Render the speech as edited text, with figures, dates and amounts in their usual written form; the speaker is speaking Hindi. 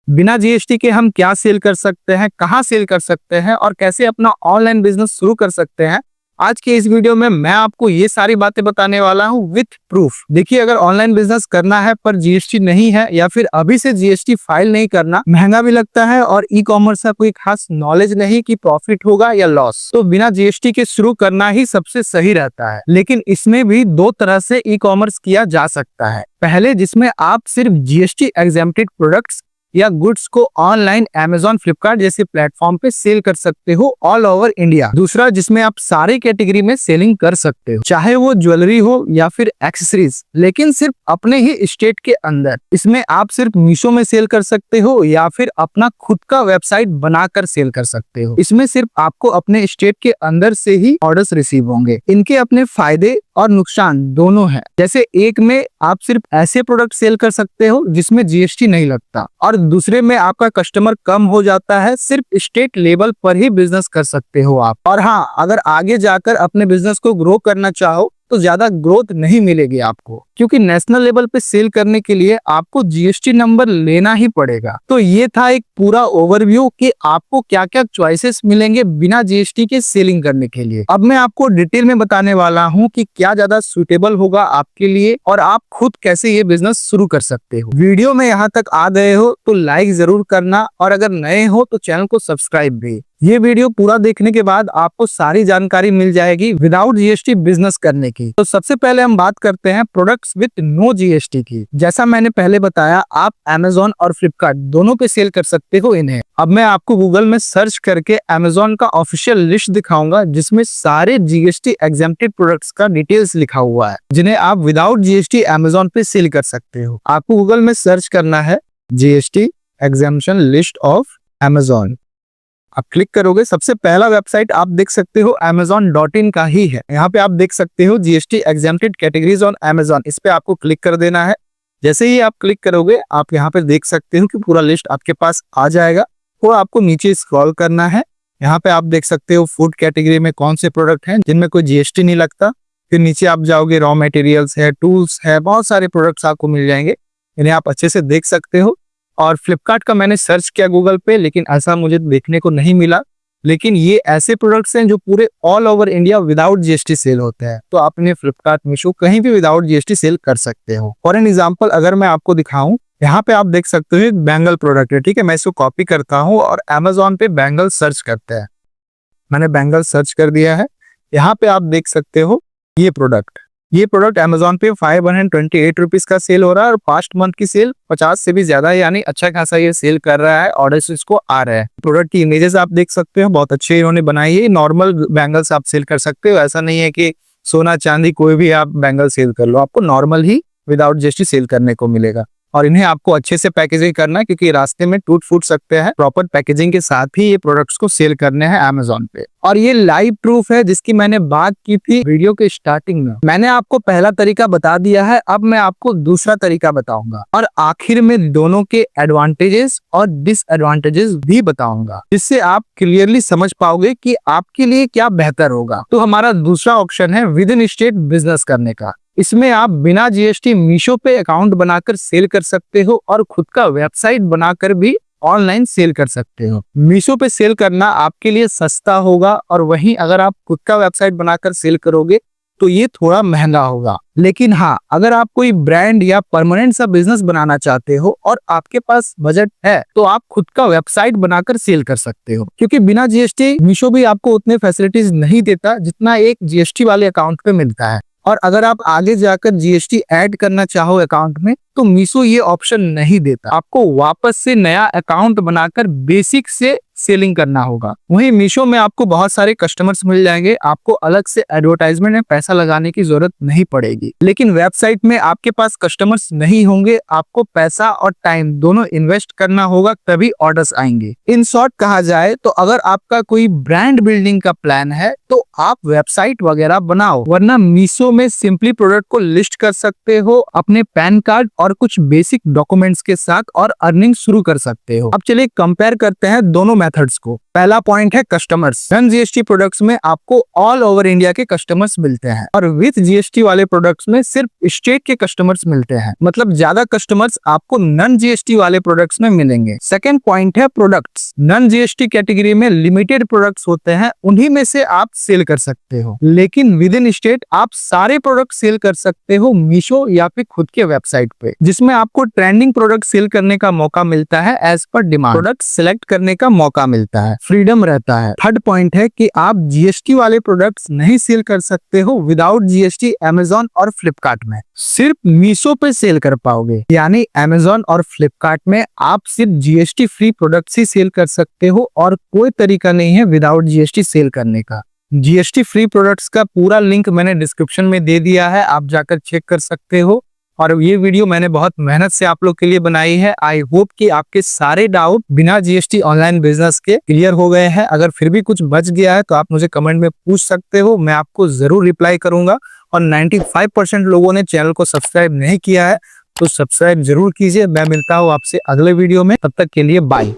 बिना जीएसटी के हम क्या सेल कर सकते हैं, कहाँ सेल कर सकते हैं और कैसे अपना ऑनलाइन बिजनेस शुरू कर सकते हैं। आज के इस वीडियो में मैं आपको ये सारी बातें बताने वाला हूँ विथ प्रूफ। देखिए, अगर ऑनलाइन बिजनेस करना है पर जीएसटी नहीं है या फिर अभी से जीएसटी फाइल नहीं करना, महंगा भी लगता है और ई कॉमर्स का कोई खास नॉलेज नहीं कि प्रॉफिट होगा या लॉस, तो बिना जीएसटी के शुरू करना ही सबसे सही रहता है। लेकिन इसमें भी दो तरह से ई कॉमर्स किया जा सकता है। पहले, जिसमें आप सिर्फ जीएसटी एग्जेम्प्टेड प्रोडक्ट्स या गुड्स को ऑनलाइन अमेज़न, फ्लिपकार्ट जैसे प्लेटफॉर्म पे सेल कर सकते हो ऑल ओवर इंडिया। दूसरा, जिसमें आप सारी कैटेगरी में सेलिंग कर सकते हो, चाहे वो ज्वेलरी हो या फिर एक्सेसरीज, लेकिन सिर्फ अपने ही स्टेट के अंदर। इसमें आप सिर्फ मीशो में सेल कर सकते हो या फिर अपना खुद का वेबसाइट बनाकर सेल कर सकते हो। इसमें सिर्फ आपको अपने स्टेट के अंदर से ही ऑर्डर्स रिसीव होंगे। इनके अपने फायदे और नुकसान दोनों हैं। जैसे एक में आप सिर्फ ऐसे प्रोडक्ट सेल कर सकते हो जिसमें जीएसटी नहीं लगता, और दूसरे में आपका कस्टमर कम हो जाता है। सिर्फ स्टेट लेवल पर ही बिजनेस कर सकते हो आप। और हाँ, अगर आगे जाकर अपने बिजनेस को ग्रो करना चाहो तो ज्यादा ग्रोथ नहीं मिलेगी आपको, क्योंकि नेशनल लेवल पे सेल करने के लिए आपको जीएसटी नंबर लेना ही पड़ेगा। तो ये था एक पूरा ओवरव्यू कि आपको क्या क्या चॉइसेस मिलेंगे बिना जीएसटी के सेलिंग करने के लिए। अब मैं आपको डिटेल में बताने वाला हूँ कि क्या ज्यादा सुटेबल होगा आपके लिए और आप खुद कैसे ये बिजनेस शुरू कर सकते हो। वीडियो में यहाँ तक आ गए हो तो लाइक जरूर करना, और अगर नए हो तो चैनल को सब्सक्राइब भी। ये वीडियो पूरा देखने के बाद आपको सारी जानकारी मिल जाएगी विदाउट जीएसटी बिजनेस करने की। तो सबसे पहले हम बात करते हैं प्रोडक्ट्स विद नो जीएसटी की। जैसा मैंने पहले बताया, आप अमेज़न और फ्लिपकार्ट दोनों पे सेल कर सकते हो इन्हें। अब मैं आपको गूगल में सर्च करके अमेज़न का ऑफिशियल लिस्ट दिखाऊंगा जिसमें सारे जीएसटी एग्जेम्प्टेड प्रोडक्ट्स का डिटेल्स लिखा हुआ है, जिन्हें आप विदाउट जीएसटी अमेज़न पे सेल कर सकते हो। आपको गूगल में सर्च करना है GST exemption list of Amazon. आप क्लिक करोगे, सबसे पहला वेबसाइट आप देख सकते हो amazon.in का ही है। यहाँ पे आप देख सकते हो GST exempted categories on Amazon. इस पे आपको क्लिक कर देना है। जैसे ही आप क्लिक करोगे, आप यहाँ पे देख सकते हो कि पूरा लिस्ट आपके पास आ जाएगा। तो आपको नीचे स्क्रॉल करना है। यहाँ पे आप देख सकते हो फूड कैटेगरी में कौन से प्रोडक्ट हैं जिनमें कोई जीएसटी नहीं लगता। फिर नीचे आप जाओगे, रॉ मटेरियल्स है, टूल्स है, बहुत सारे प्रोडक्ट्स आपको मिल जाएंगे। इन्हें आप अच्छे से देख सकते हो। और फ्लिपकार्ट का मैंने सर्च किया गूगल पे, लेकिन ऐसा मुझे देखने को नहीं मिला। लेकिन ये ऐसे प्रोडक्ट्स हैं जो पूरे all over India without GST cell होते हैं। तो आप इन्हें फ्लिपकार्ट, मीशो कहीं भी विदाउट जीएसटी सेल कर सकते हो। फॉर एन एग्जांपल अगर मैं आपको दिखाऊं, यहाँ पे आप देख सकते हो एक बैंगल प्रोडक्ट है। ठीक है, मैं इसको कॉपी करता हूँ और अमेज़न पे बैंगल सर्च करते हैं। मैंने बैंगल सर्च कर दिया है। यहाँ पे आप देख सकते हो ये प्रोडक्ट अमेज़न पे 528 रुपीज का सेल हो रहा है और पास्ट मंथ की सेल 50 से भी ज्यादा है, यानी अच्छा खासा ये सेल कर रहा है, ऑर्डर्स इसको आ रहे हैं। प्रोडक्ट की इमेजेस आप देख सकते हो, बहुत अच्छे इन्होंने बनाई है। नॉर्मल बैंगल्स आप सेल कर सकते हो, ऐसा नहीं है कि सोना चांदी कोई भी आप बैंगल सेल कर लो। आपको नॉर्मल ही विदाउट जीएसटी सेल करने को मिलेगा। और इन्हें आपको अच्छे से पैकेजिंग करना है, क्योंकि रास्ते में टूट फूट सकते हैं। प्रॉपर पैकेजिंग के साथ ही ये प्रोडक्ट्स को सेल करने हैं अमेज़न पे। और ये लाइव प्रूफ है जिसकी मैंने बात की थी वीडियो के स्टार्टिंग में। मैंने आपको पहला तरीका बता दिया है, अब मैं आपको दूसरा तरीका बताऊंगा और आखिर में दोनों के एडवांटेजेस और डिसएडवांटेजेस भी बताऊंगा, जिससे आप क्लियरली समझ पाओगे कि आपके लिए क्या बेहतर होगा। तो हमारा दूसरा ऑप्शन है विद इन स्टेट बिजनेस करने का। इसमें आप बिना जीएसटी मीशो पे अकाउंट बनाकर सेल कर सकते हो और खुद का वेबसाइट बनाकर भी ऑनलाइन सेल कर सकते हो। मीशो पे सेल करना आपके लिए सस्ता होगा, और वहीं अगर आप खुद का वेबसाइट बनाकर सेल करोगे तो ये थोड़ा महंगा होगा। लेकिन हाँ, अगर आप कोई ब्रांड या परमानेंट सा बिजनेस बनाना चाहते हो और आपके पास बजट है, तो आप खुद का वेबसाइट बनाकर सेल कर सकते हो, क्योंकि बिना जीएसटी मीशो भी आपको उतने फैसिलिटीज नहीं देता जितना एक जीएसटी वाले अकाउंट पे मिलता है। और अगर आप आगे जाकर जीएसटी ऐड करना चाहो अकाउंट में, तो मीशो ये ऑप्शन नहीं देता। आपको वापस से नया अकाउंट बनाकर बेसिक से सेलिंग करना होगा। वहीं मीशो में आपको बहुत सारे कस्टमर्स मिल जाएंगे, आपको अलग से एडवर्टाइजमेंट में पैसा लगाने की जरूरत नहीं पड़ेगी। लेकिन वेबसाइट में आपके पास कस्टमर्स नहीं होंगे, आपको पैसा और टाइम दोनों इन्वेस्ट करना होगा, तभी ऑर्डर्स आएंगे। इन शॉर्ट कहा जाए तो अगर आपका कोई ब्रांड बिल्डिंग का प्लान है तो आप वेबसाइट वगैरह बनाओ, वरना मीशो में सिंपली प्रोडक्ट को लिस्ट कर सकते हो अपने पैन कार्ड और कुछ बेसिक डॉक्यूमेंट्स के साथ, और अर्निंग शुरू कर सकते हो। अब चलिए कंपेयर करते हैं दोनों मेथड्स को। पहला पॉइंट है कस्टमर्स। नॉन जीएसटी प्रोडक्ट्स में आपको ऑल ओवर इंडिया के कस्टमर्स मिलते हैं और विथ जीएसटी वाले प्रोडक्ट्स में सिर्फ स्टेट के कस्टमर्स मिलते हैं, मतलब ज्यादा कस्टमर्स आपको नॉन जीएसटी वाले प्रोडक्ट्स में मिलेंगे। सेकंड पॉइंट है प्रोडक्ट्स। नॉन जीएसटी कैटेगरी में लिमिटेड प्रोडक्ट्स होते हैं, उन्हीं में से आप सेल कर सकते हो, लेकिन विद इन स्टेट आप सारे प्रोडक्ट सेल कर सकते हो मीशो या फिर खुद के वेबसाइट पे, जिसमें आपको ट्रेंडिंग प्रोडक्ट सेल करने का मौका मिलता है as per demand, product select करने का मौका मिलता है, फ्रीडम रहता है। थर्ड पॉइंट है कि आप जीएसटी वाले प्रोडक्ट्स नहीं सेल कर सकते हो विदाउट जीएसटी अमेजॉन और फ्लिपकार्ट में, सिर्फ मीशो पे सेल कर पाओगे। यानी अमेजॉन और फ्लिपकार्ट में आप सिर्फ जीएसटी फ्री प्रोडक्ट्स ही सेल कर सकते हो और कोई तरीका नहीं है विदाउट जीएसटी सेल करने का। जीएसटी फ्री प्रोडक्ट्स का पूरा लिंक मैंने डिस्क्रिप्शन में दे दिया है, आप जाकर चेक कर सकते हो। और ये वीडियो मैंने बहुत मेहनत से आप लोग के लिए बनाई है। आई होप कि आपके सारे डाउट बिना जीएसटी ऑनलाइन बिजनेस के क्लियर हो गए हैं। अगर फिर भी कुछ बच गया है तो आप मुझे कमेंट में पूछ सकते हो, मैं आपको जरूर रिप्लाई करूंगा। और 95% लोगों ने चैनल को सब्सक्राइब नहीं किया है तो सब्सक्राइब जरूर कीजिए। मैं मिलता हूँ आपसे अगले वीडियो में, तब तक के लिए बाय।